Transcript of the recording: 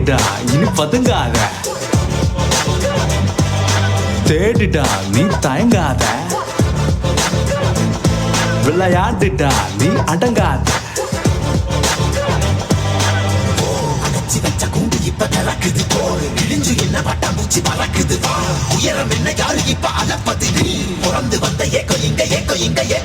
பாடிடா இனி பதுங்காத, தேடிடா நீ தயங்காத, விளையாடிடா நீ அடங்காத. கூண்டு இப்ப திறக்குது தோடு கிழிஞ்சு என்ன பட்டாம்பூச்சி பறக்குது உயரம் என்ன யாரு இப்ப அலப்பது நீ பிறந்து வந்த ஏக்கம் இங்க ஏக்கம் இங்க ஏக்கம்